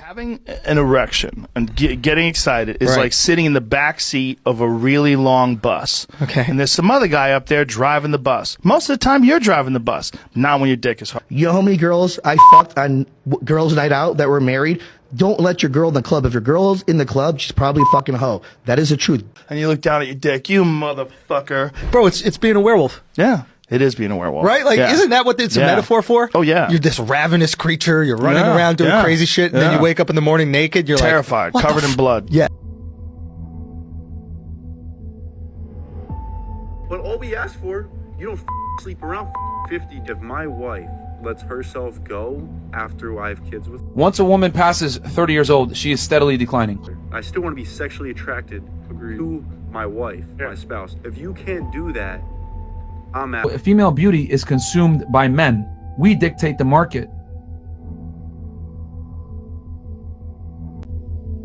Having an erection and getting excited is like sitting in the back seat of a really long bus. Okay. And there's some other guy up there driving the bus. Most of the time, you're driving the bus. Not when your dick is hard. You know how many girls I fucked on girls' night out that were married? Don't let your girl in the club. If your girl's in the club, she's probably a fucking hoe. That is the truth. And you look down at your dick, you motherfucker. Bro, it's being a werewolf. Yeah. It is being a werewolf. Right? Like, isn't that what it's a metaphor for? Oh, yeah. You're this ravenous creature. You're running around doing crazy shit. And then you wake up in the morning naked. You're terrified, like, covered in blood. Yeah. But all we ask for, you don't sleep around 50. If my wife lets herself go after I have kids with, once a woman passes 30 years old, she is steadily declining. I still want to be sexually attracted to my wife, my spouse. If you can't do that, I'm out. Female beauty is consumed by men. We dictate the market.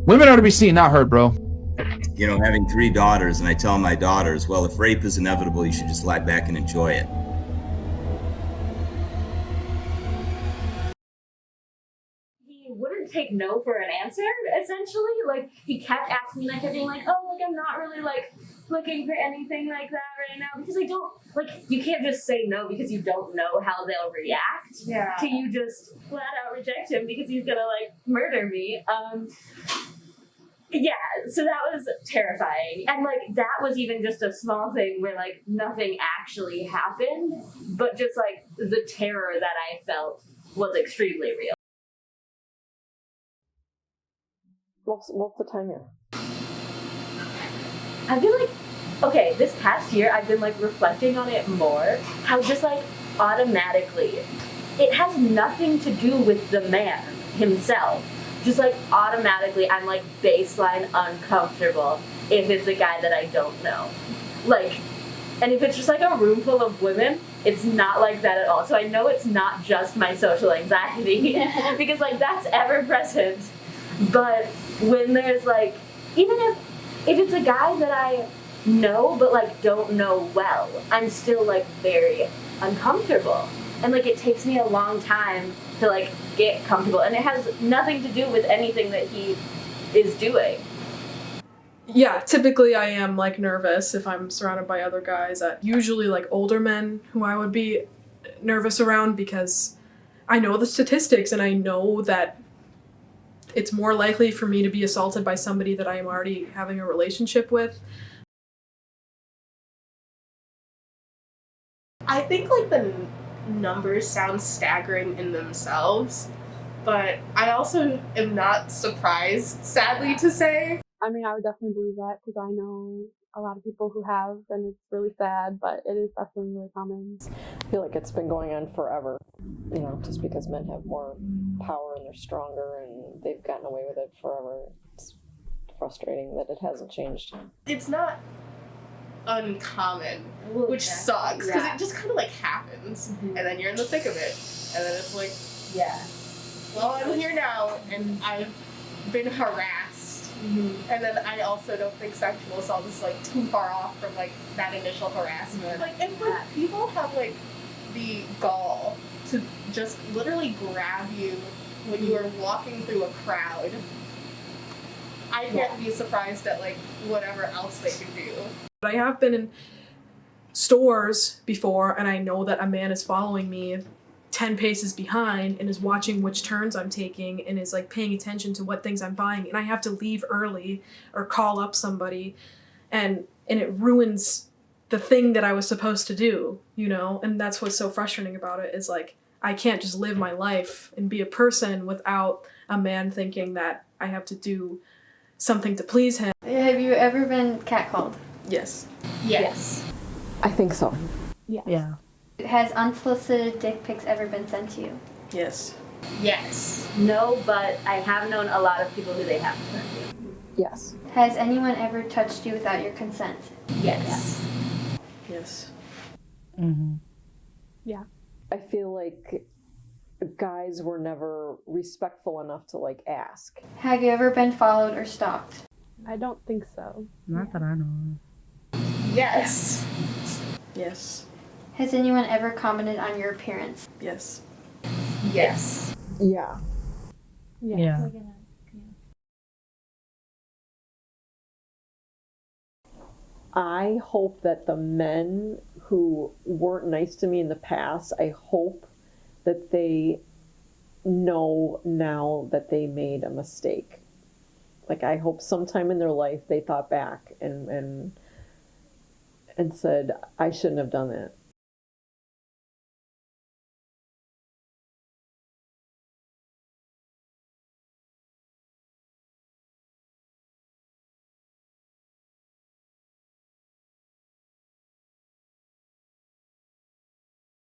Women are to be seen, not heard, bro. You know, having 3 daughters, and I tell my daughters, well, if rape is inevitable, you should just lie back and enjoy it. He wouldn't take no for an answer, essentially. Like, he kept asking me, like, being like, oh, like, I'm not really, like, looking for anything like that right now, because I don't, like, you can't just say no because you don't know how they'll react to you just flat out reject him because he's gonna, like, murder me. Yeah, so that was terrifying. And, like, that was even just a small thing where, like, nothing actually happened, but just, like, the terror that I felt was extremely real. What's the time here? I feel like, okay, this past year I've been, like, reflecting on it more, how just, like, automatically, it has nothing to do with the man himself. Just, like, automatically I'm, like, baseline uncomfortable if it's a guy that I don't know. Like, and if it's just, like, a room full of women, it's not like that at all. So I know it's not just my social anxiety, because, like, that's ever present. But when there's, like, even if it's a guy that I know but, like, don't know well, I'm still, like, very uncomfortable. And, like, it takes me a long time to, like, get comfortable. And it has nothing to do with anything that he is doing. Yeah, typically I am, like, nervous if I'm surrounded by other guys. Usually, like, older men who I would be nervous around, because I know the statistics and I know that it's more likely for me to be assaulted by somebody that I am already having a relationship with. I think, like, the numbers sound staggering in themselves, but I also am not surprised, sadly to say. I mean, I would definitely believe that because I know a lot of people who have, and it's really sad, but it is definitely really common. I feel like it's been going on forever, you know, just because men have more power and they're stronger and they've gotten away with it forever. It's frustrating that it hasn't changed. It's not uncommon, which sucks, because it just kind of, like, happens, and then you're in the thick of it, and then it's like, well, I'm here now, and I've been harassed, and then I also don't think sexual assault is, like, too far off from, like, that initial harassment. Like, if, like, people have, like, the gall to just literally grab you when you are walking through a crowd, I can't be surprised at, like, whatever else they can do. I have been in stores before and I know that a man is following me 10 paces behind and is watching which turns I'm taking and is, like, paying attention to what things I'm buying, and I have to leave early or call up somebody, and it ruins the thing that I was supposed to do, you know? And that's what's so frustrating about it, is, like, I can't just live my life and be a person without a man thinking that I have to do something to please him. Have you ever been catcalled? Yes. Yes. I think so. Yeah. Has unsolicited dick pics ever been sent to you? Yes. Yes. No, but I have known a lot of people who they haven't sent to. Yes. Has anyone ever touched you without your consent? Yes. Yes. Yeah. I feel like guys were never respectful enough to, like, ask. Have you ever been followed or stalked? I don't think so. Not that I know. Yes. Yes. Has anyone ever commented on your appearance? Yes. Yes. Yeah. Yeah. I hope that the men who weren't nice to me in the past, I hope that they know now that they made a mistake. Like, I hope sometime in their life they thought back and said, I shouldn't have done that.